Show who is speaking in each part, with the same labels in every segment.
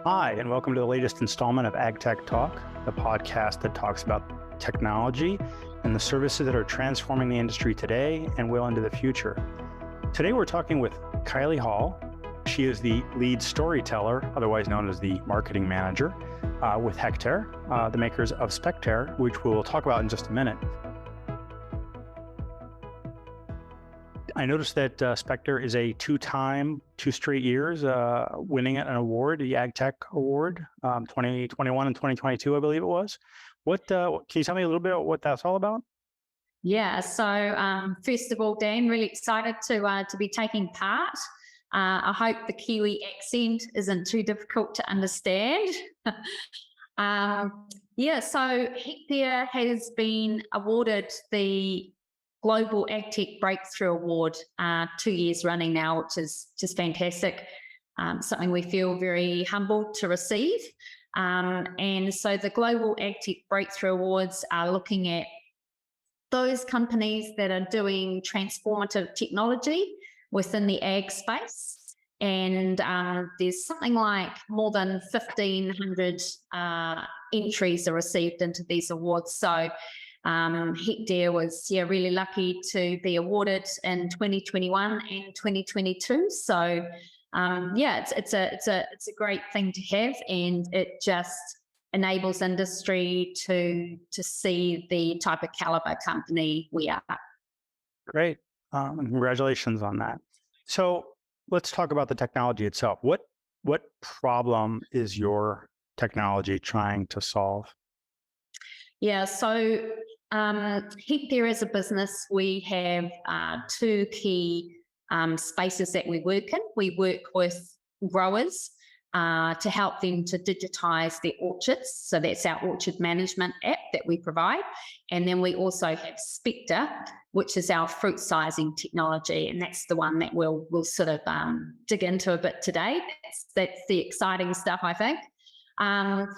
Speaker 1: Hi, and welcome to the latest installment of AgTech Talk, the podcast that talks about technology and the services that are transforming the industry today and will into the future. Today, we're talking with Kylie Hall. She is the lead storyteller, otherwise known as the marketing manager, with Hectre, the makers of Spectre, which we'll talk about in just a minute. I noticed that Spectre is a two straight years, winning an award, the AgTech Award, 2021 and 2022, I believe it was. Can you tell me a little bit about what that's all about?
Speaker 2: Yeah, so first of all, Dan, really excited to be taking part. I hope the Kiwi accent isn't too difficult to understand. So Hectre has been awarded the Global AgTech Breakthrough Award 2 years running now, which is just fantastic. Something we feel very humbled to receive. And so the Global AgTech Breakthrough Awards are looking at those companies that are doing transformative technology within the ag space. And there's something like more than 1,500 entries are received into these awards. So Hectre was really lucky to be awarded in 2021 and 2022. So it's a great thing to have, and it just enables industry to see the type of caliber company we are.
Speaker 1: Great, and congratulations on that. So let's talk about the technology itself. What problem is your technology trying to solve?
Speaker 2: Yeah, so Hectre as a business, we have two key spaces that we work in. We work with growers to help them to digitize their orchards. So that's our orchard management app that we provide. And then we also have Spectre, which is our fruit sizing technology. And that's the one that we'll sort of dig into a bit today. That's the exciting stuff, I think.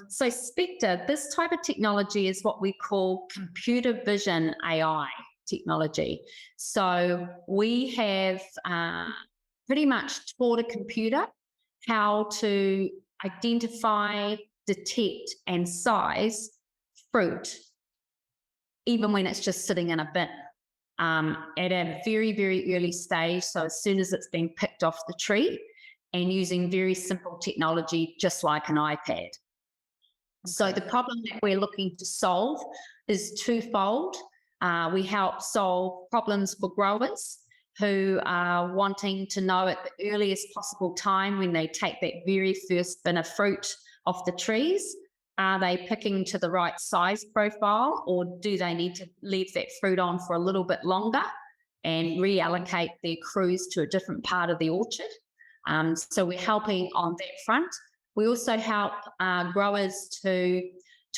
Speaker 2: So Spectre, this type of technology is what we call computer vision AI technology. So we have pretty much taught a computer how to identify, detect, and size fruit, even when it's just sitting in a bin at a very, very early stage. So as soon as it's been picked off the tree, and using very simple technology, just like an iPad. So the problem that we're looking to solve is twofold. We help solve problems for growers who are wanting to know at the earliest possible time when they take that very first bin of fruit off the trees, are they picking to the right size profile, or do they need to leave that fruit on for a little bit longer and reallocate their crews to a different part of the orchard? So we're helping on that front. We also help growers to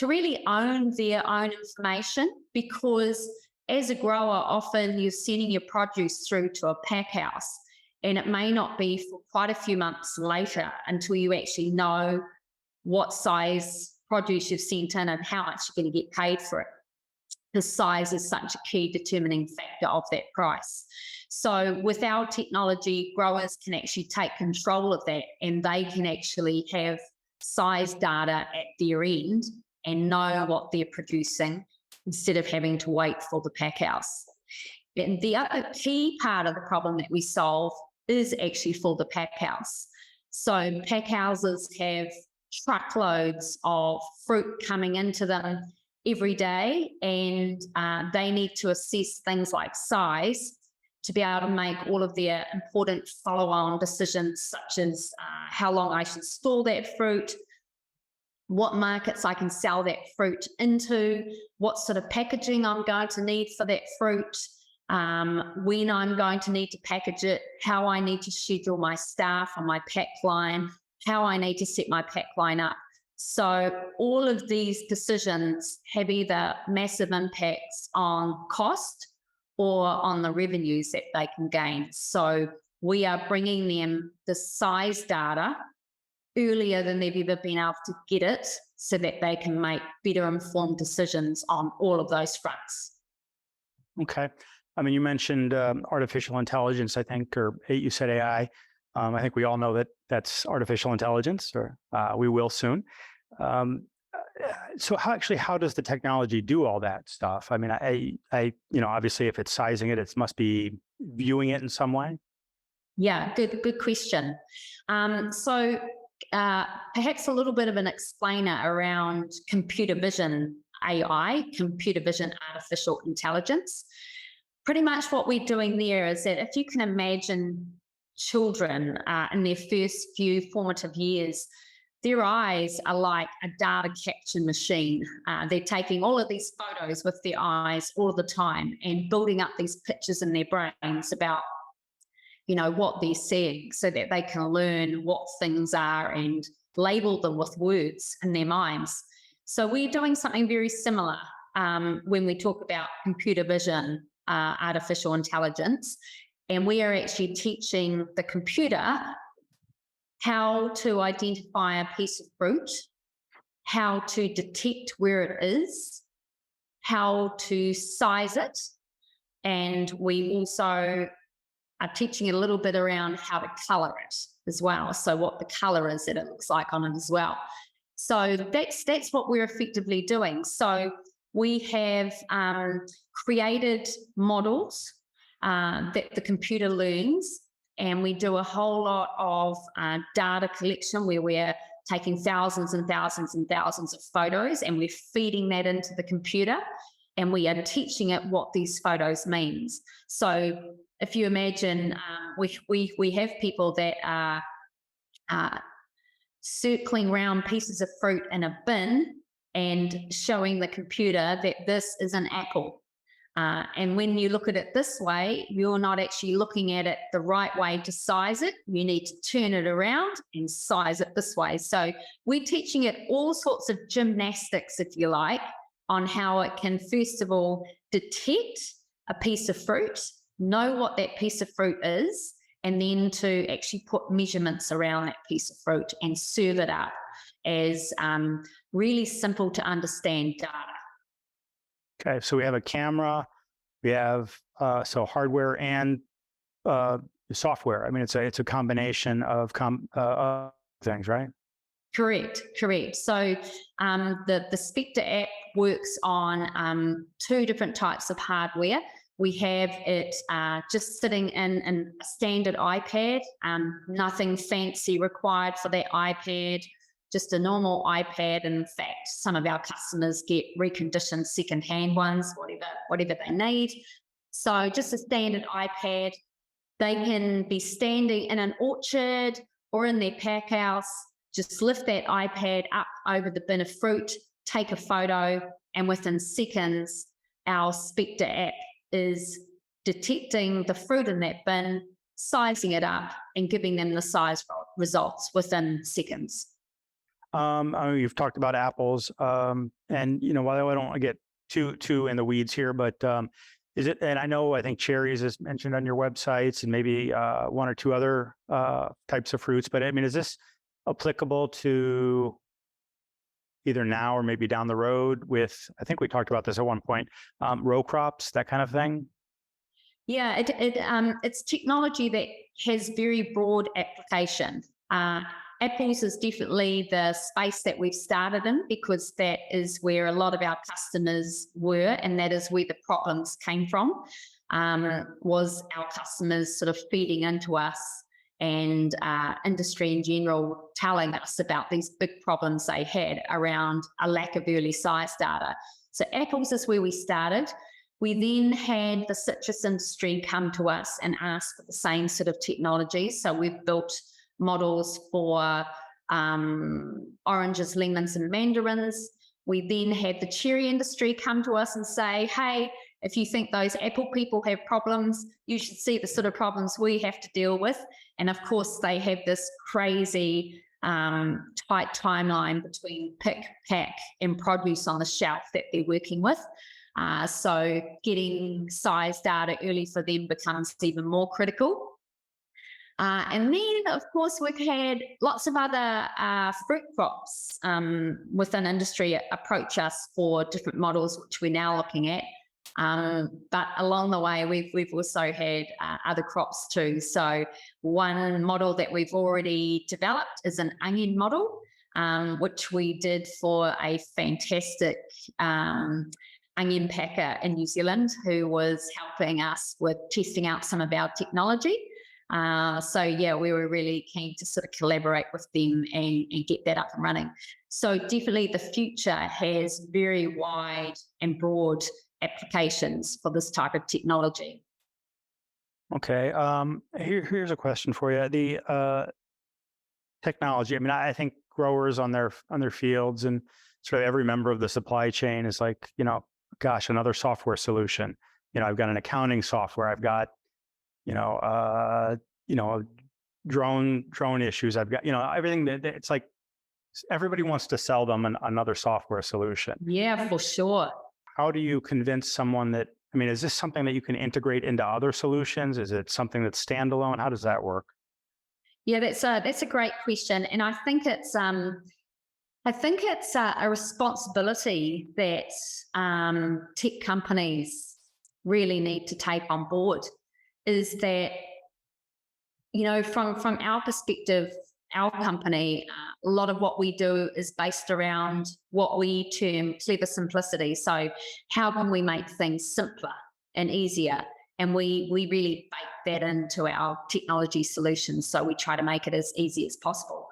Speaker 2: really own their own information, because as a grower, often you're sending your produce through to a packhouse, and it may not be for quite a few months later until you actually know what size produce you've sent in and how much you're going to get paid for it. The size is such a key determining factor of that price. So with our technology, growers can actually take control of that, and they can actually have size data at their end and know what they're producing instead of having to wait for the packhouse. And the other key part of the problem that we solve is actually for the packhouse. So packhouses have truckloads of fruit coming into them every day, and they need to assess things like size to be able to make all of their important follow-on decisions, such as how long I should store that fruit, what markets I can sell that fruit into, what sort of packaging I'm going to need for that fruit, when I'm going to need to package it, how I need to schedule my staff on my pack line, how I need to set my pack line up. So all of these decisions have either massive impacts on cost or on the revenues that they can gain. So we are bringing them the size data earlier than they've ever been able to get it, so that they can make better informed decisions on all of those fronts.
Speaker 1: Okay. I mean, you mentioned artificial intelligence, I think, or you said AI. I think we all know that that's artificial intelligence, or we will soon. Um, so how does the technology do all that stuff? I mean, obviously, if it's sizing it, it must be viewing it in some way.
Speaker 2: Yeah, good question. So perhaps a little bit of an explainer around computer vision AI, computer vision artificial intelligence. Pretty much what we're doing there is that if you can imagine children in their first few formative years, their eyes are like a data capture machine. They're taking all of these photos with their eyes all the time and building up these pictures in their brains about what they're seeing so that they can learn what things are and label them with words in their minds. So we're doing something very similar when we talk about computer vision, artificial intelligence, and we are actually teaching the computer how to identify a piece of fruit, how to detect where it is, how to size it, and we also are teaching it a little bit around how to color it as well. So what the color is that it looks like on it as well. So that's what we're effectively doing. So we have created models that the computer learns, and we do a whole lot of data collection where we're taking thousands and thousands and thousands of photos, and we're feeding that into the computer, and we are teaching it what these photos means. So if you imagine, we have people that are circling around pieces of fruit in a bin and showing the computer that this is an apple. And when you look at it this way, you're not actually looking at it the right way to size it. You need to turn it around and size it this way. So we're teaching it all sorts of gymnastics, if you like, on how it can, first of all, detect a piece of fruit, know what that piece of fruit is, and then to actually put measurements around that piece of fruit and serve it up as really simple to understand data.
Speaker 1: Okay, so we have a camera, we have so hardware and software. I mean, it's a combination of things, right?
Speaker 2: Correct. So the Spectre app works on two different types of hardware. We have it just sitting in a standard iPad, nothing fancy required for that iPad, just a normal iPad. And in fact, some of our customers get reconditioned secondhand ones, whatever they need. So just a standard iPad. They can be standing in an orchard or in their packhouse, just lift that iPad up over the bin of fruit, take a photo, and within seconds, our Spectre app is detecting the fruit in that bin, sizing it up, and giving them the size results within seconds.
Speaker 1: I mean, you've talked about apples, and while I don't want to get too in the weeds here, but is it? And I think cherries is mentioned on your websites, and maybe one or two other types of fruits. But I mean, is this applicable to either now or maybe down the road with, I think we talked about this at one point, row crops, that kind of thing?
Speaker 2: Yeah, it's technology that has very broad application. Apples is definitely the space that we've started in because that is where a lot of our customers were, and that is where the problems came from, was our customers sort of feeding into us and industry in general telling us about these big problems they had around a lack of early size data. So apples is where we started. We then had the citrus industry come to us and ask for the same sort of technology. So we've built models for oranges, lemons, and mandarins. We then had the cherry industry come to us and say, hey, if you think those apple people have problems, you should see the sort of problems we have to deal with. And of course, they have this crazy tight timeline between pick, pack, and produce on the shelf that they're working with. So getting size data early for them becomes even more critical. And then, of course, we've had lots of other fruit crops within industry approach us for different models, which we're now looking at. But along the way, we've also had other crops too. So one model that we've already developed is an onion model, which we did for a fantastic onion packer in New Zealand who was helping us with testing out some of our technology. We were really keen to sort of collaborate with them and get that up and running. So definitely the future has very wide and broad applications for this type of technology.
Speaker 1: Okay. Here's a question for you. The technology. I mean, I think growers on their fields and sort of every member of the supply chain is like, gosh, another software solution. I've got an accounting software. I've got, drone issues. I've got, everything that it's like everybody wants to sell them another software solution.
Speaker 2: Yeah, for sure.
Speaker 1: How do you convince someone that, is this something that you can integrate into other solutions? Is it something that's standalone? How does that work?
Speaker 2: Yeah, that's a great question. And I think it's a responsibility that tech companies really need to take on board, is that, from our perspective, our company, a lot of what we do is based around what we term clever simplicity. So how can we make things simpler and easier? And we really bake that into our technology solutions. So we try to make it as easy as possible.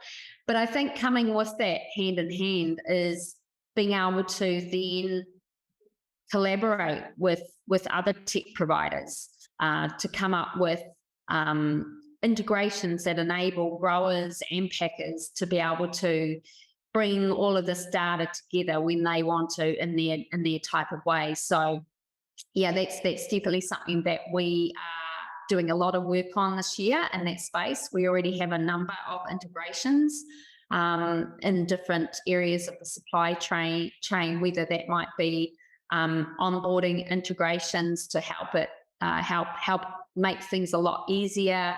Speaker 2: But I think coming with that hand in hand is being able to then collaborate with other tech providers to come up with integrations that enable growers and packers to be able to bring all of this data together when they want to in their type of way. So yeah, that's definitely something that we are doing a lot of work on this year in that space. We already have a number of integrations in different areas of the supply chain, whether that might be onboarding integrations to help make things a lot easier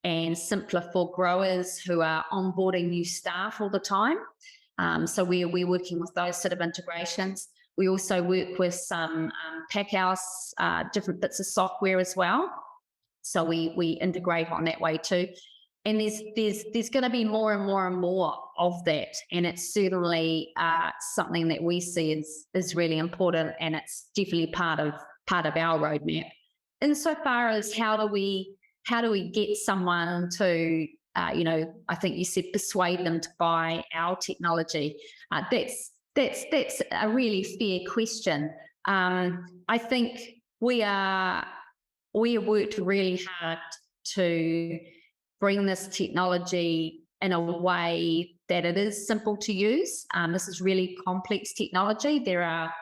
Speaker 2: and simpler for growers who are onboarding new staff all the time. So we're working with those sort of integrations. We also work with some packhouse, different bits of software as well. So we integrate on that way too. And there's going to be more and more and more of that. And it's certainly something that we see is really important, and it's definitely part of our roadmap. Insofar as how do we get someone to, I think you said persuade them to buy our technology. That's a really fair question. I think we have worked really hard to bring this technology in a way that it is simple to use. This is really complex technology. There are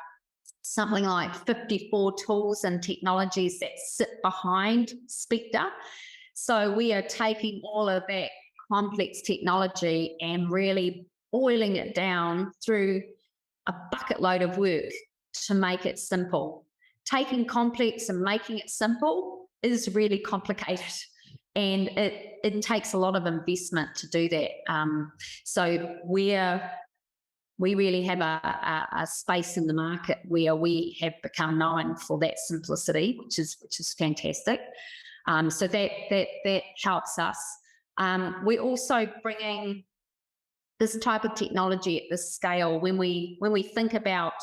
Speaker 2: something like 54 tools and technologies that sit behind Spectre. So we are taking all of that complex technology and really boiling it down through a bucket load of work to make it simple. Taking complex and making it simple is really complicated, and it takes a lot of investment to do that. So we really have a space in the market where we have become known for that simplicity, which is fantastic. So that helps us. We're also bringing this type of technology at this scale. When we think about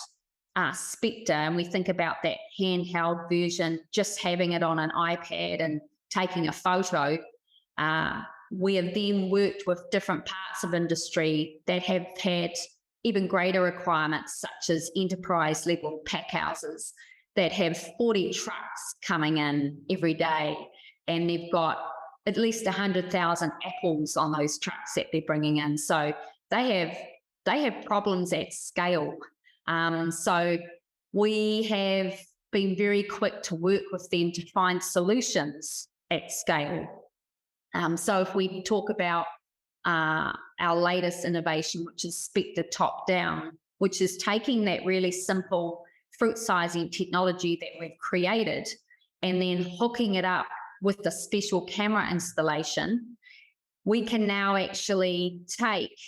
Speaker 2: Spectre and we think about that handheld version, just having it on an iPad and taking a photo, we have then worked with different parts of industry that have had even greater requirements, such as enterprise level packhouses that have 40 trucks coming in every day, and they've got at least 100,000 apples on those trucks that they're bringing in. So they have problems at scale. So we have been very quick to work with them to find solutions at scale. So if we talk about our latest innovation, which is Spectre Top Down, which is taking that really simple fruit sizing technology that we've created and then hooking it up with the special camera installation, we can now actually take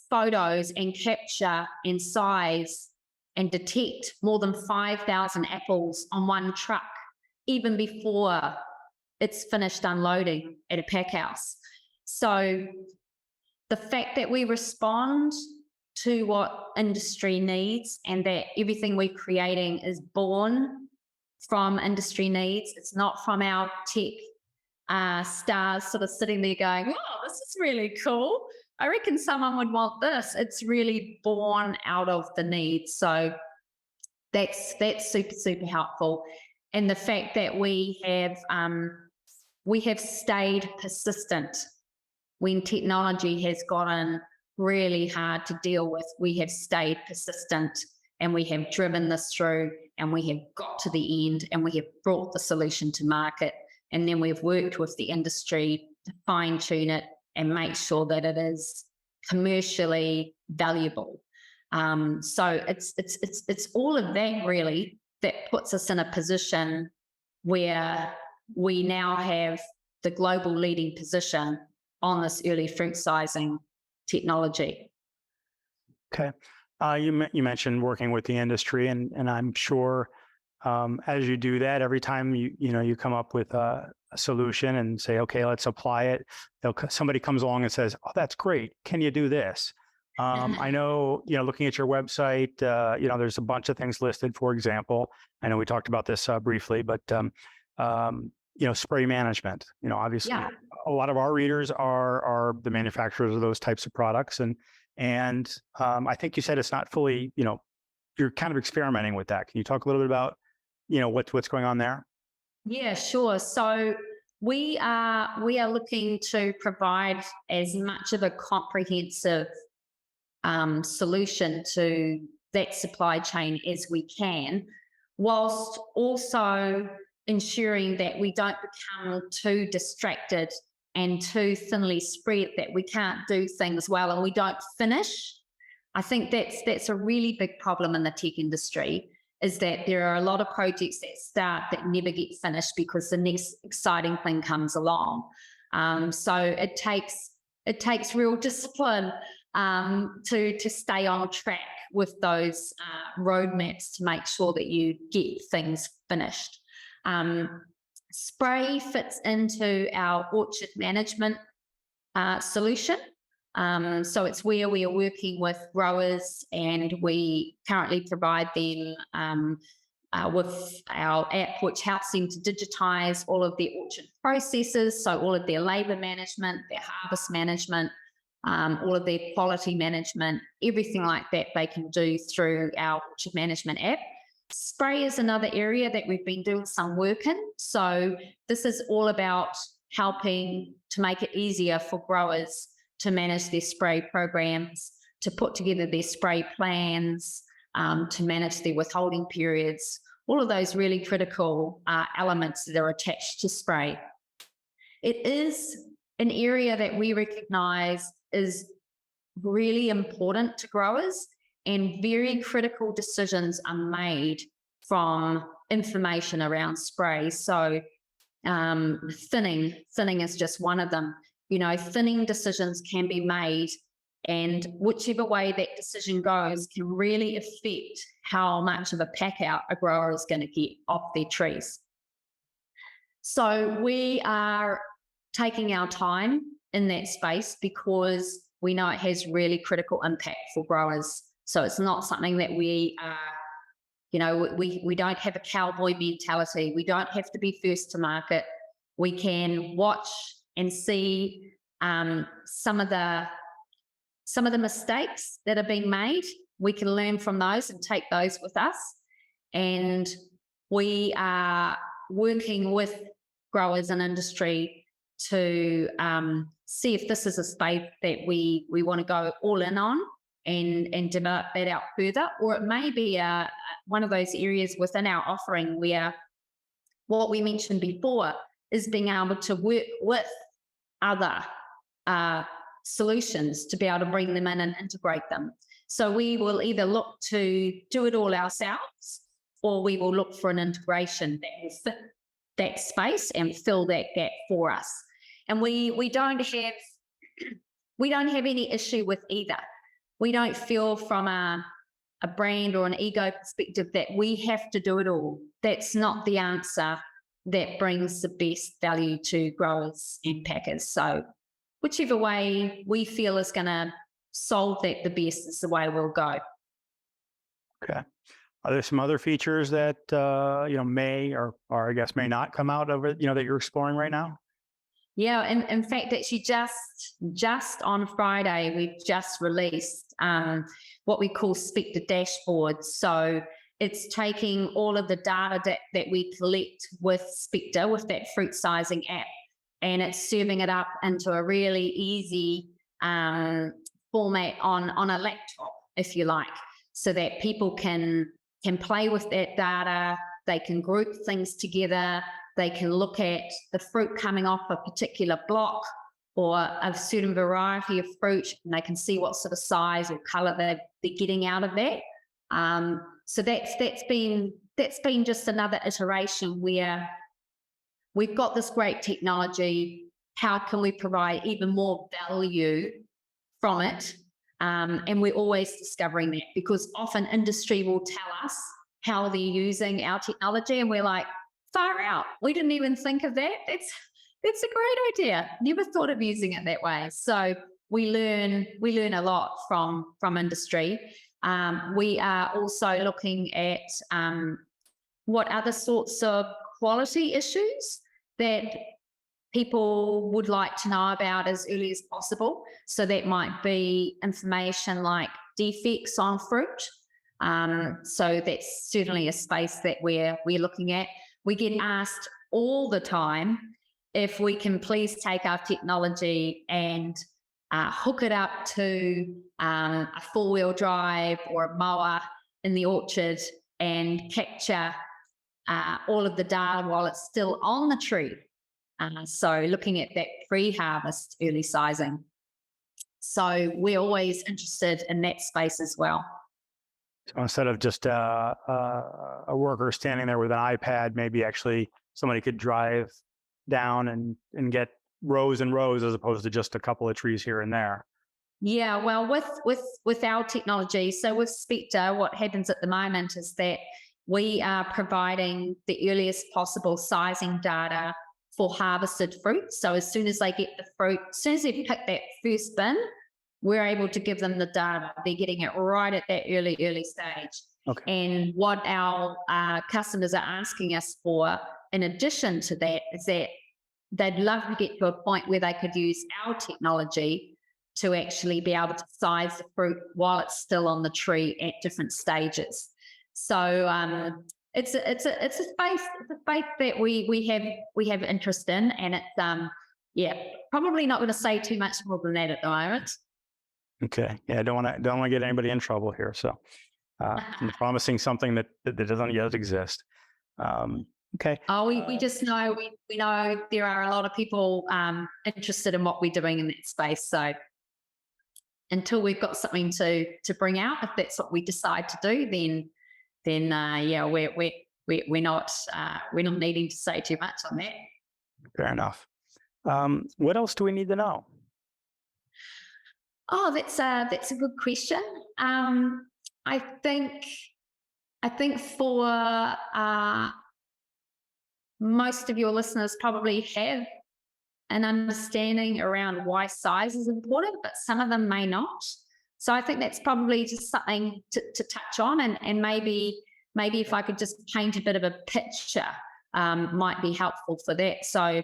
Speaker 2: photos and capture and size and detect more than 5,000 apples on one truck, even before it's finished unloading at a packhouse. So the fact that we respond to what industry needs and that everything we're creating is born from industry needs, it's not from our tech stars sort of sitting there going, oh, this is really cool. I reckon someone would want this. It's really born out of the need. So that's super, super helpful. And the fact that we have stayed persistent when technology has gotten really hard to deal with. We have stayed persistent and we have driven this through and we have got to the end and we have brought the solution to market. And then we've worked with the industry to fine tune it and make sure that it is commercially valuable. So it's all of that really that puts us in a position where we now have the global leading position on this early fruit sizing technology.
Speaker 1: Okay. You mentioned working with the industry, and I'm sure as you do that, every time you come up with a solution and say, okay, let's apply it, somebody comes along and says, oh, that's great. Can you do this? I know, looking at your website, there's a bunch of things listed. For example, I know we talked about this briefly, but spray management. Obviously,
Speaker 2: Yeah.
Speaker 1: A lot of our readers are the manufacturers of those types of products, and I think you said it's not fully, you're kind of experimenting with that. Can you talk a little bit about, what's going on there?
Speaker 2: Yeah, sure. So we are looking to provide as much of a comprehensive solution to that supply chain as we can, whilst also ensuring that we don't become too distracted and too thinly spread that we can't do things well and we don't finish. I think that's a really big problem in the tech industry, is that there are a lot of projects that start that never get finished because the next exciting thing comes along. So it takes real discipline to stay on track with those roadmaps to make sure that you get things finished. Spray fits into our orchard management solution. So it's where we are working with growers, and we currently provide them with our app, which helps them to digitize all of their orchard processes. So all of their labor management, their harvest management, all of their quality management, everything like that they can do through our orchard management app. Spray is another area that we've been doing some work in. So this is all about helping to make it easier for growers to manage their spray programs, to put together their spray plans, to manage their withholding periods, all of those really critical elements that are attached to spray. It is an area that we recognise is really important to growers, and very critical decisions are made from information around spray. So thinning is just one of them. Thinning decisions can be made, and whichever way that decision goes can really affect how much of a pack out a grower is going to get off their trees. So we are taking our time in that space because we know it has really critical impact for growers. So it's not something that we don't have a cowboy mentality. We don't have to be first to market. We can watch and see some of the mistakes that are being made. We can learn from those and take those with us. And we are working with growers and industry to see if this is a space that we want to go all in on and develop that out further. Or it may be one of those areas within our offering where what we mentioned before is being able to work with other solutions to be able to bring them in and integrate them. So we will either look to do it all ourselves, or we will look for an integration that will fit that space and fill that gap for us. And we don't have any issue with either. We don't feel from a a brand or an ego perspective that we have to do it all. That's not the answer that brings the best value to growers and packers. So whichever way we feel is going to solve that the best is the way we'll go.
Speaker 1: Okay. Are there some other features that may or I guess may not come out of it, that you're exploring right now?
Speaker 2: Yeah, and in fact, actually, just on Friday, we've just released what we call Spectre dashboards. So it's taking all of the data that we collect with Spectre, with that fruit sizing app, and it's serving it up into a really easy format on a laptop, if you like, so that people can play with that data. They can group things together. They can look at the fruit coming off a particular block or a certain variety of fruit, and they can see what sort of size or colour they're getting out of that. So that's been just another iteration where we've got this great technology. How can we provide even more value from it? And we're always discovering that, because often industry will tell us how they're using our technology, and we're like, far out. We didn't even think of that. It's a great idea. Never thought of using it that way. So we learn a lot from industry. We are also looking at what other sorts of quality issues that people would like to know about as early as possible. So that might be information like defects on fruit. So that's certainly a space that we're looking at. We get asked all the time if we can please take our technology and hook it up to a four-wheel drive or a mower in the orchard and capture all of the data while it's still on the tree. So looking at that pre-harvest early sizing. So we're always interested in that space as well.
Speaker 1: So instead of just a worker standing there with an iPad, maybe actually somebody could drive down and get rows and rows as opposed to just a couple of trees here and there.
Speaker 2: Yeah, well, with our technology, so with Spectre, what happens at the moment is that we are providing the earliest possible sizing data for harvested fruit. So as soon as they get the fruit, as soon as they pick that first bin, we're able to give them the data. They're getting it right at that early stage.
Speaker 1: Okay.
Speaker 2: And what our customers are asking us for, in addition to that, is that they'd love to get to a point where they could use our technology to actually be able to size the fruit while it's still on the tree at different stages. So it's a space that we have interest in, and it's probably not going to say too much more than that at the moment.
Speaker 1: Okay. Yeah, I don't want to get anybody in trouble here. So I'm promising something that doesn't yet exist. Okay.
Speaker 2: Oh, we just know we know there are a lot of people interested in what we're doing in that space. So until we've got something to bring out, if that's what we decide to do, then we're not needing to say too much on that.
Speaker 1: Fair enough. What else do we need to know?
Speaker 2: Oh, that's a good question. I think for most of your listeners probably have an understanding around why size is important, but some of them may not. So I think that's probably just something to touch on, and maybe if I could just paint a bit of a picture, might be helpful for that. So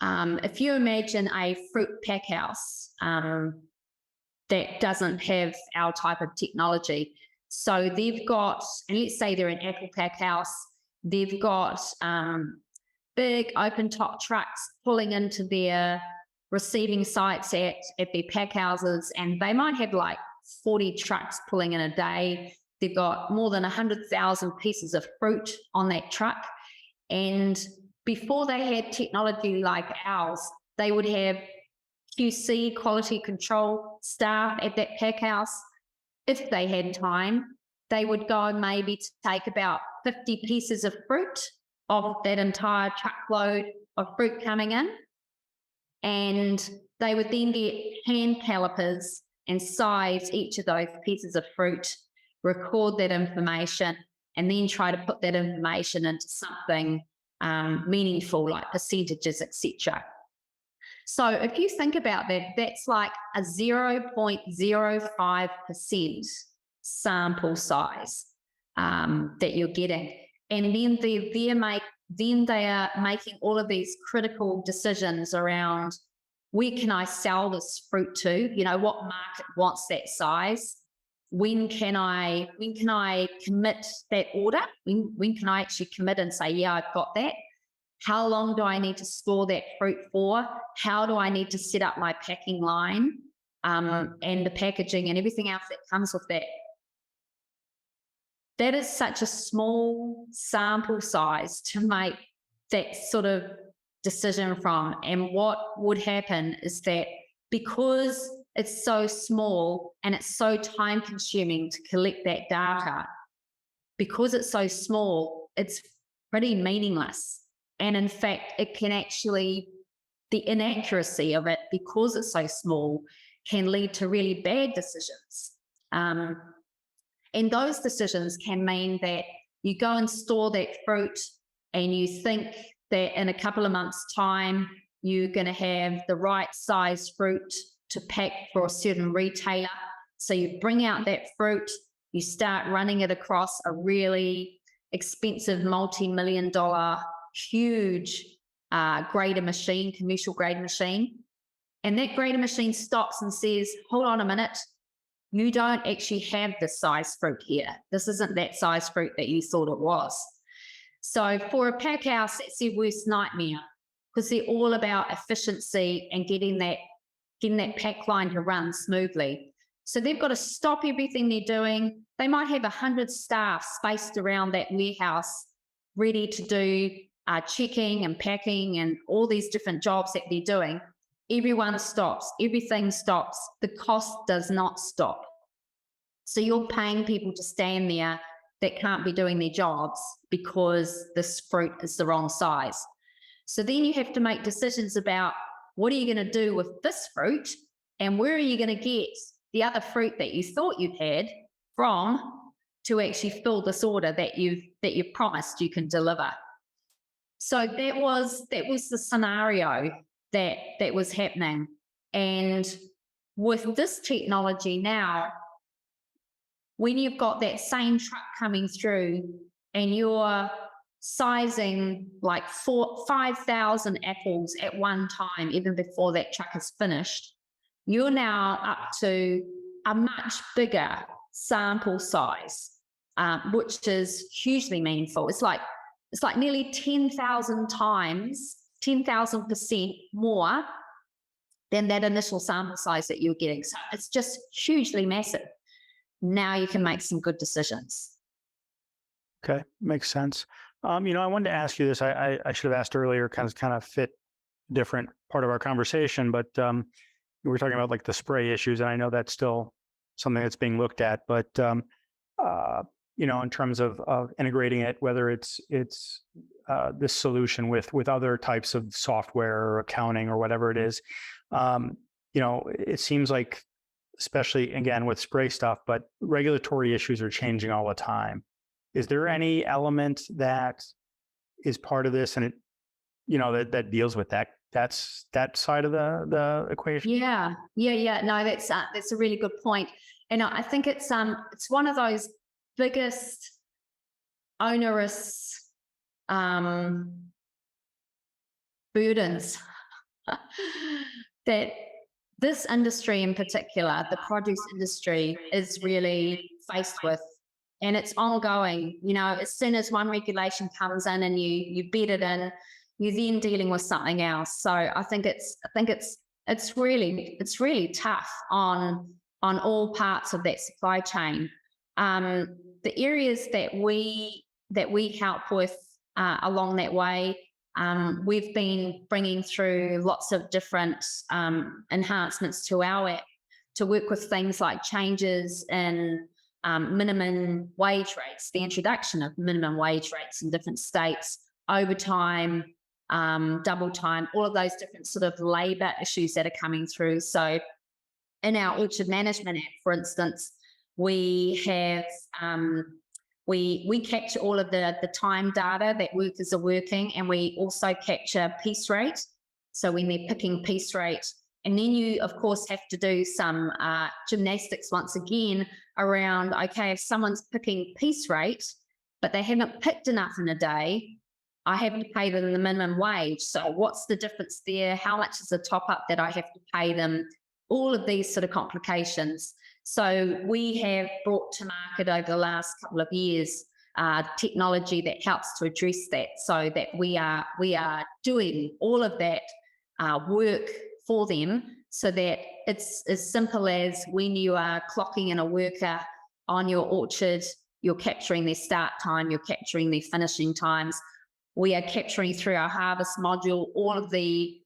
Speaker 2: if you imagine a fruit packhouse that doesn't have our type of technology, so they've got, and let's say they're an apple packhouse, they've got big open top trucks pulling into their receiving sites at their packhouses, and they might have like 40 trucks pulling in a day. They've got more than 100,000 pieces of fruit on that truck. And before they had technology like ours, they would have QC, quality control staff at that packhouse. If they had time, they would go maybe to take about 50 pieces of fruit of that entire truckload of fruit coming in. And they would then get hand calipers and size each of those pieces of fruit record that information, and then try to put that information into something meaningful like percentages, etc. So if you think about that, that's like a 0.05% sample size that you're getting. And then they are making all of these critical decisions around, where can I sell this fruit to? What market wants that size? When can I commit that order? When can I actually commit and say, yeah, I've got that? How long do I need to store that fruit for? How do I need to set up my packing line and the packaging and everything else that comes with that? That is such a small sample size to make that sort of decision from. And what would happen is that because it's so small and it's so time consuming to collect that data, because it's so small, it's pretty meaningless. And in fact, it can actually, the inaccuracy of it, because it's so small, can lead to really bad decisions. And those decisions can mean that you go and store that fruit and you think that in a couple of months' time, you're going to have the right size fruit to pack for a certain retailer. So you bring out that fruit, you start running it across a really expensive multi-million-dollar, huge grader machine, commercial grader machine. And that grader machine stops and says, hold on a minute, you don't actually have this size fruit here. This isn't that size fruit that you thought it was. So for a pack house, it's their worst nightmare, because they're all about efficiency and getting that pack line to run smoothly. So they've got to stop everything they're doing. They might have 100 staff spaced around that warehouse ready to do checking and packing and all these different jobs that they're doing. Everyone stops, everything stops, the cost does not stop. So you're paying people to stand there that can't be doing their jobs because this fruit is the wrong size. So then you have to make decisions about, what are you going to do with this fruit, and where are you going to get the other fruit that you thought you had from to actually fill this order that you've promised you can deliver. So that was the scenario that was happening. And with this technology now, when you've got that same truck coming through and you're sizing like 5,000 apples at one time, even before that truck is finished, you're now up to a much bigger sample size, which is hugely meaningful. It's like nearly 10,000 times, 10,000% more than that initial sample size that you're getting. So it's just hugely massive. Now you can make some good decisions.
Speaker 1: Okay, makes sense. I wanted to ask you this. I should have asked earlier, kind of fit different part of our conversation, but we were talking about like the spray issues, and I know that's still something that's being looked at. But in terms of integrating it, whether it's this solution with other types of software or accounting or whatever it is, it seems like, especially again with spray stuff, but regulatory issues are changing all the time. Is there any element that is part of this, and it, that deals with that side of the equation?
Speaker 2: Yeah. No, that's a really good point, and I think it's one of those biggest onerous burdens that this industry in particular, the produce industry, is really faced with. And it's ongoing. As soon as one regulation comes in and you bed it in, you're then dealing with something else. So I think it's really tough on all parts of that supply chain. The areas that we help with along that way, we've been bringing through lots of different enhancements to our app to work with things like changes in minimum wage rates, the introduction of minimum wage rates in different states, overtime, double time, all of those different sort of labour issues that are coming through. So in our orchard management app, for instance, we have we capture all of the time data that workers are working, and we also capture piece rate. So when they're picking piece rate, and then you of course have to do some gymnastics once again around, okay, if someone's picking piece rate but they haven't picked enough in a day, I have to pay them the minimum wage. So what's the difference there? How much is the top up that I have to pay them? All of these sort of complications. So we have brought to market over the last couple of years technology that helps to address that, so that we are doing all of that work for them, so that it's as simple as when you are clocking in a worker on your orchard, you're capturing their start time, you're capturing their finishing times. We are capturing through our harvest module all of the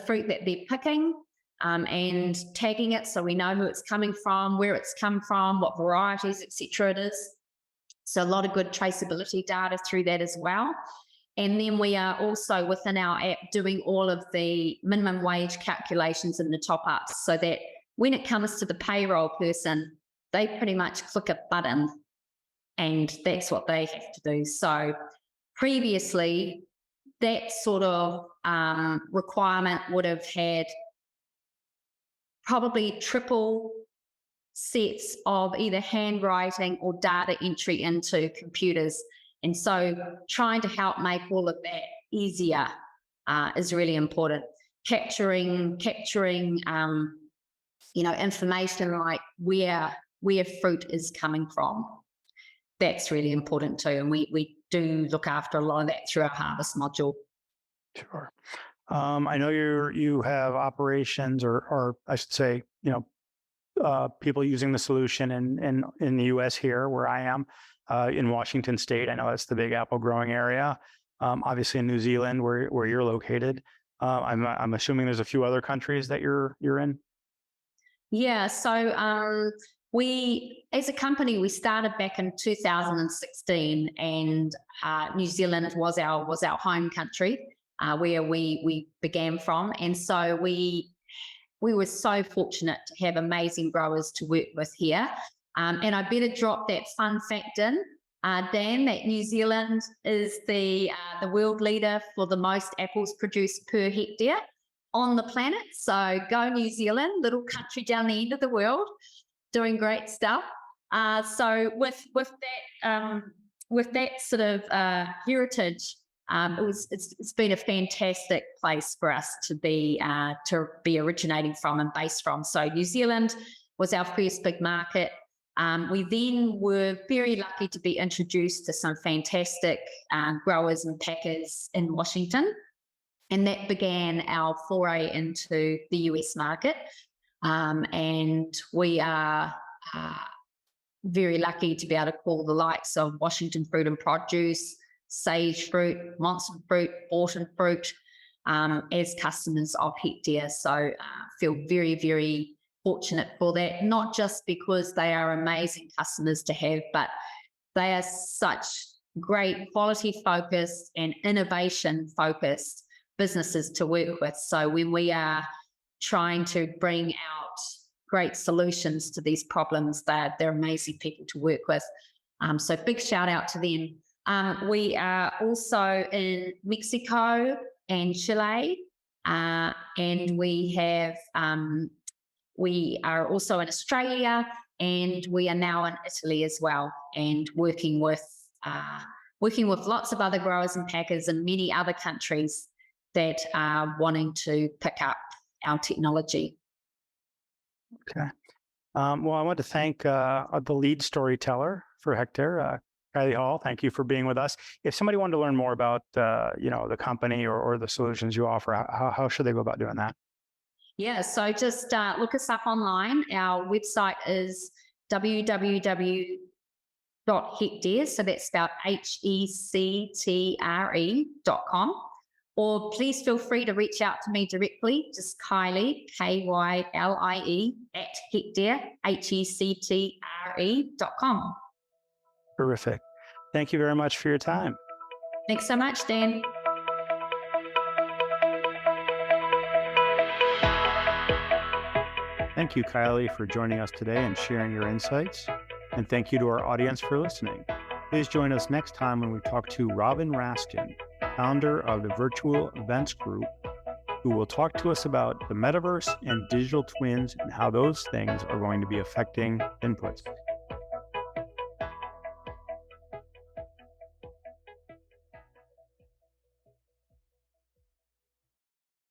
Speaker 2: fruit that they're picking, and tagging it so we know who it's coming from, where it's come from, what varieties, etc. it is. So a lot of good traceability data through that as well. And then we are also within our app doing all of the minimum wage calculations and the top ups, so that when it comes to the payroll person, they pretty much click a button and that's what they have to do. So previously, that sort of requirement would have had probably triple sets of either handwriting or data entry into computers. And so trying to help make all of that easier is really important. Capturing information like where fruit is coming from. That's really important too. And we do look after a lot of that through our harvest module.
Speaker 1: Sure. I know you have operations, or I should say, people using the solution in the U.S. here, where I am, in Washington State. I know that's the big apple growing area. Obviously, in New Zealand, where you're located. I'm assuming there's a few other countries that you're in.
Speaker 2: Yeah. So we, as a company, we started back in 2016, and New Zealand was our home country, where we began from, and so we were so fortunate to have amazing growers to work with here. And I better drop that fun fact in, Dan, that New Zealand is the world leader for the most apples produced per hectare on the planet. So go New Zealand, little country down the end of the world, doing great stuff. So with that sort of heritage, it's been a fantastic place for us to be originating from and based from. So New Zealand was our first big market. We then were very lucky to be introduced to some fantastic growers and packers in Washington, and that began our foray into the US market. And we are very lucky to be able to call the likes of Washington Fruit and Produce, Sage Fruit, Monson Fruit, Orton Fruit as customers of Hectre. So feel very, very fortunate for that, not just because they are amazing customers to have, but they are such great quality focused and innovation focused businesses to work with. So when we are trying to bring out great solutions to these problems, they're amazing people to work with. So big shout out to them. We are also in Mexico and Chile, and we are also in Australia, and we are now in Italy as well, and working with lots of other growers and packers in many other countries that are wanting to pick up our technology.
Speaker 1: Okay. Well, I want to thank the lead storyteller for Hectre, Kylie Hall. Thank you for being with us. If somebody wanted to learn more about the company or the solutions you offer, how should they go about doing that?
Speaker 2: Yeah, so just look us up online. Our website is www.hectre, so that's spelled HECTRE.com. Or please feel free to reach out to me directly, just Kylie, KYLIE, at Hectre, HECTRE.com.
Speaker 1: Terrific. Thank you very much for your time.
Speaker 2: Thanks so much, Dan.
Speaker 1: Thank you, Kylie, for joining us today and sharing your insights. And thank you to our audience for listening. Please join us next time when we talk to Robin Raskin, founder of the Virtual Events Group, who will talk to us about the metaverse and digital twins and how those things are going to be affecting inputs.